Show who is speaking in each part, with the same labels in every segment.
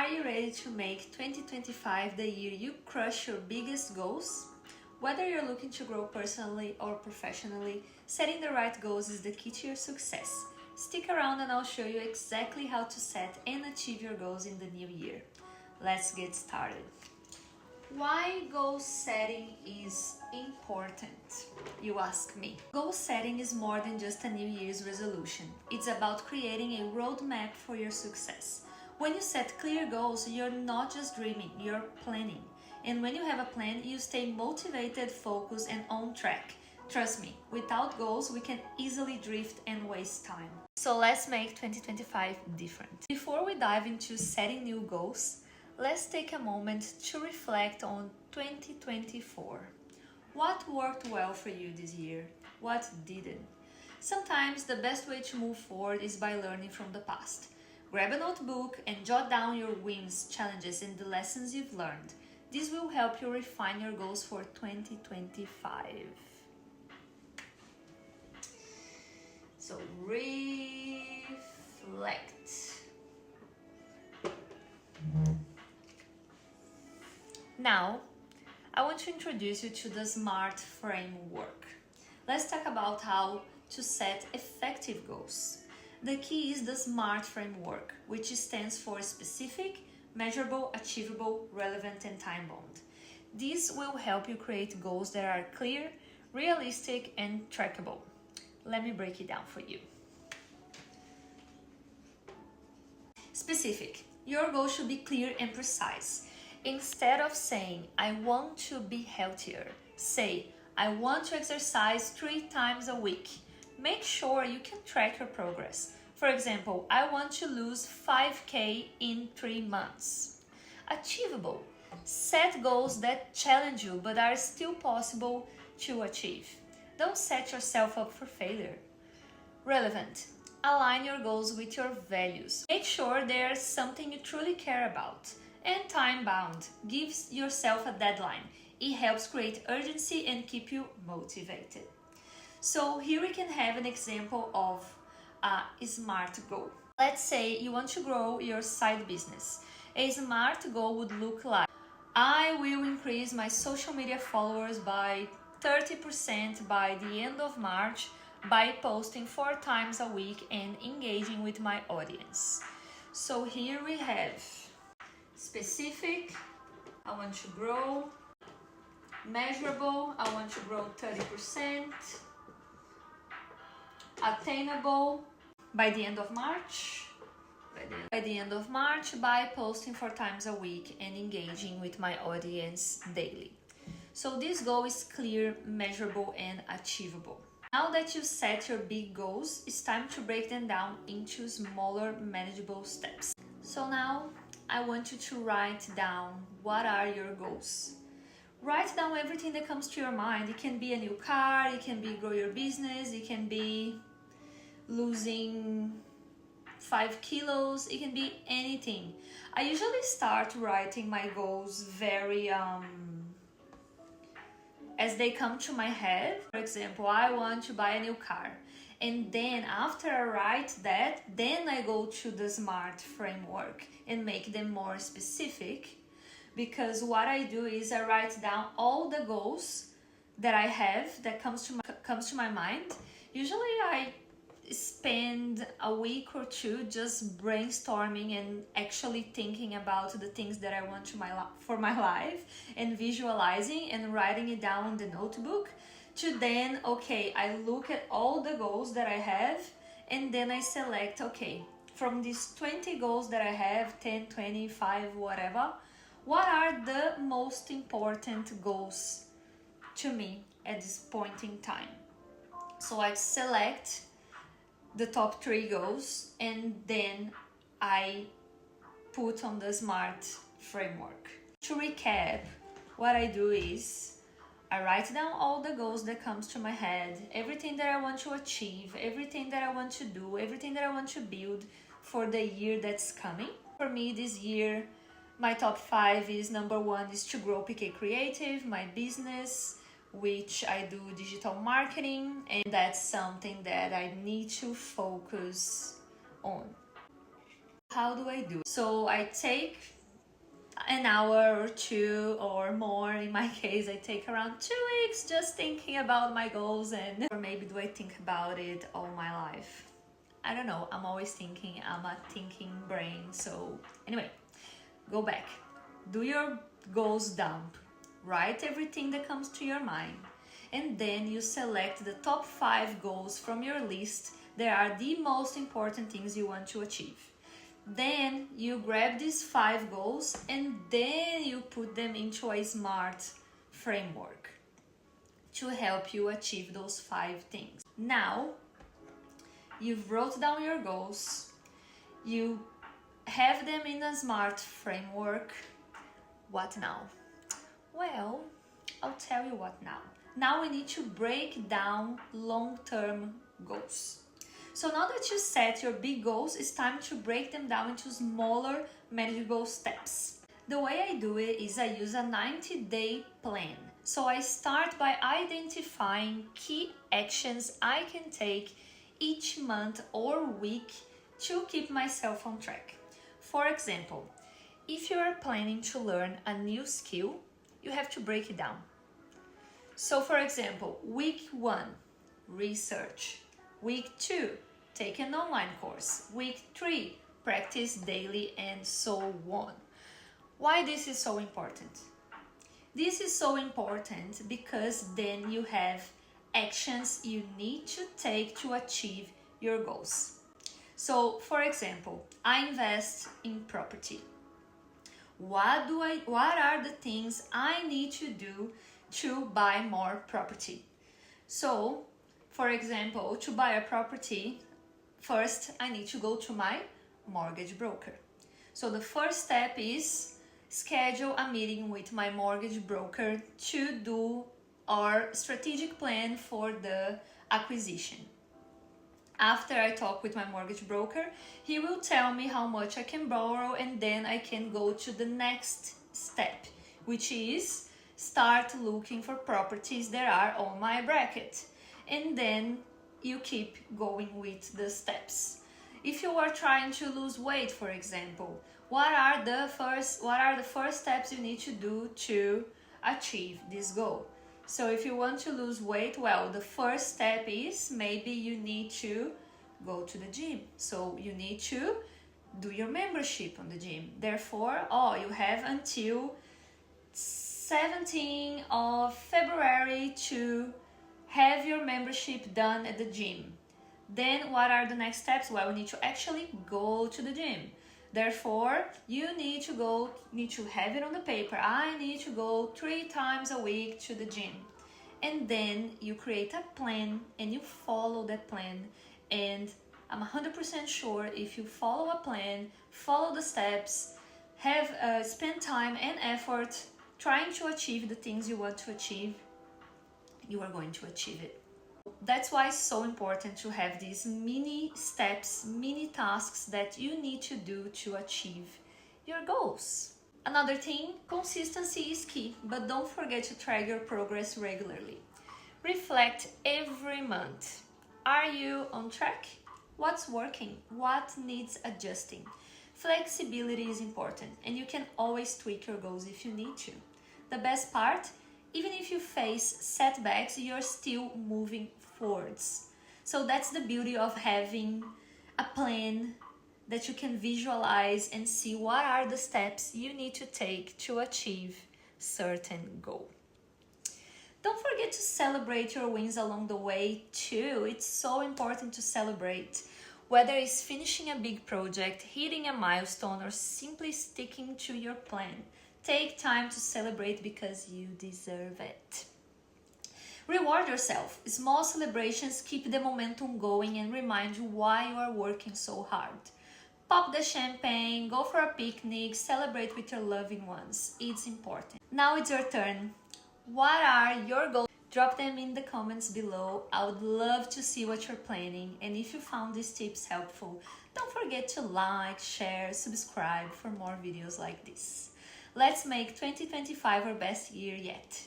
Speaker 1: you ready to make 2025 the year you crush your biggest goals? Whether you're looking to grow personally or professionally, setting the right goals is the key to your success. Stick around and I'll show you exactly how to set and achieve your goals in the new year. Let's get started. Why goal setting is important, you ask me. Goal setting is more than just a New Year's resolution. It's about creating a roadmap for your success. When you set clear goals, you're not just dreaming, you're planning. And when you have a plan, you stay motivated, focused, and on track. Trust me, without goals, we can easily drift and waste time. So let's make 2025 different. Before we dive into setting new goals, let's take a moment to reflect on 2024. What worked well for you this year? What didn't? Sometimes the best way to move forward is by learning from the past. Grab a notebook and jot down your wins, challenges, and the lessons you've learned. This will help you refine your goals for 2025. So reflect. Now, I want to introduce you to the SMART framework. Let's talk about how to set effective goals. The key is the SMART framework, which stands for specific, measurable, achievable, relevant, and time-bound. This will help you create goals that are clear, realistic, and trackable. Let me break it down for you. Specific. Your goal should be clear and precise. Instead of saying, I want to be healthier, say, I want to exercise 3 times a week. Make sure you can track your progress. For example, I want to lose 5K in 3 months. Achievable. Set goals that challenge you but are still possible to achieve. Don't set yourself up for failure. Relevant. Align your goals with your values. Make sure they are something you truly care about. And time-bound. Gives yourself a deadline. It helps create urgency and keep you motivated. So here we can have an example of a SMART goal. Let's say you want to grow your side business. A SMART goal would look like, I will increase my social media followers by 30% by the end of March by posting 4 times a week and engaging with my audience. So here we have specific, I want to grow. Measurable, I want to grow 30%. Attainable, by the end of March. By the end of March, by posting 4 times a week and engaging with my audience daily. So this goal is clear, measurable, and achievable. Now that you set your big goals, it's time to break them down into smaller, manageable steps. So now, I want you to write down what are your goals. Write down everything that comes to your mind. It can be a new car, it can be grow your business, it can be losing 5 kilos, it can be anything. I usually start writing my goals very as they come to my head. For example, I want to buy a new car. And then after I write that, then I go to the SMART framework and make them more specific. Because what I do is I write down all the goals that I have that comes to my mind. Usually I spend a week or 2 just brainstorming and actually thinking about the things that I want for my life and visualizing and writing it down on the notebook. To then, okay, I look at all the goals that I have and then I select, okay, from these 20 goals that I have, 10, 25, whatever, what are the most important goals to me at this point in time? So I select the top 3 goals and then I put on the SMART framework. To recap, what I do is I write down all the goals that comes to my head, everything that I want to achieve, everything that I want to do, everything that I want to build for the year that's coming. For me this year, my top 5 is number 1 is to grow PK Creative, my business, which I do digital marketing, and that's something that I need to focus on. How do I do? So I take an hour or two or more. In my case, I take around 2 weeks just thinking about my goals, and or maybe do I think about it all my life? I don't know. I'm always thinking. I'm a thinking brain. So anyway, go back. Do your goals dump. Write everything that comes to your mind. And then you select the top 5 goals from your list that are the most important things you want to achieve. Then you grab these 5 goals and then you put them into a SMART framework to help you achieve those 5 things. Now, you've wrote down your goals, you have them in a SMART framework. What now? Well, I'll tell you what now. Now we need to break down long-term goals. So now that you set your big goals, it's time to break them down into smaller, manageable steps. The way I do it is I use a 90-day plan. So I start by identifying key actions I can take each month or week to keep myself on track. For example, if you are planning to learn a new skill, you have to break it down. So for example, week 1, research. Week 2, take an online course. Week 3, practice daily, and so on. Why this is so important? This is so important because then you have actions you need to take to achieve your goals. So for example, I invest in property. What are the things I need to do to buy more property? So, for example, to buy a property, first I need to go to my mortgage broker. So the first step is schedule a meeting with my mortgage broker to do our strategic plan for the acquisition. After I talk with my mortgage broker, he will tell me how much I can borrow, and then I can go to the next step, which is start looking for properties that are on my bracket. And then you keep going with the steps. If you are trying to lose weight, for example, what are the first steps you need to do to achieve this goal? So if you want to lose weight, well, the first step is maybe you need to go to the gym. So you need to do your membership on the gym. Therefore, you have until 17th of February to have your membership done at the gym. Then what are the next steps? Well, you need to actually go to the gym. Therefore, you need to have it on the paper. I need to go 3 times a week to the gym. And then you create a plan and you follow that plan. And I'm 100% sure if you follow a plan, follow the steps, have spend time and effort trying to achieve the things you want to achieve, you are going to achieve it. That's why it's so important to have these mini steps, mini tasks that you need to do to achieve your goals. Another thing, consistency is key, but don't forget to track your progress regularly. Reflect every month. Are you on track? What's working? What needs adjusting? Flexibility is important, and you can always tweak your goals if you need to. The best part, even if you face setbacks, you're still moving forwards. So that's the beauty of having a plan that you can visualize and see what are the steps you need to take to achieve certain goal. Don't forget to celebrate your wins along the way too. It's so important to celebrate. Whether it's finishing a big project, hitting a milestone, or simply sticking to your plan. Take time to celebrate because you deserve it. Reward yourself. Small celebrations keep the momentum going and remind you why you are working so hard. Pop the champagne, go for a picnic, celebrate with your loving ones. It's important. Now it's your turn. What are your goals? Drop them in the comments below. I would love to see what you're planning. And if you found these tips helpful, don't forget to like, share, subscribe for more videos like this. Let's make 2025 our best year yet.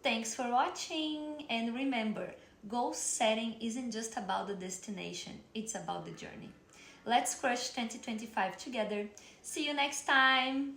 Speaker 1: Thanks for watching, and remember, goal setting isn't just about the destination, it's about the journey. Let's crush 2025 together. See you next time!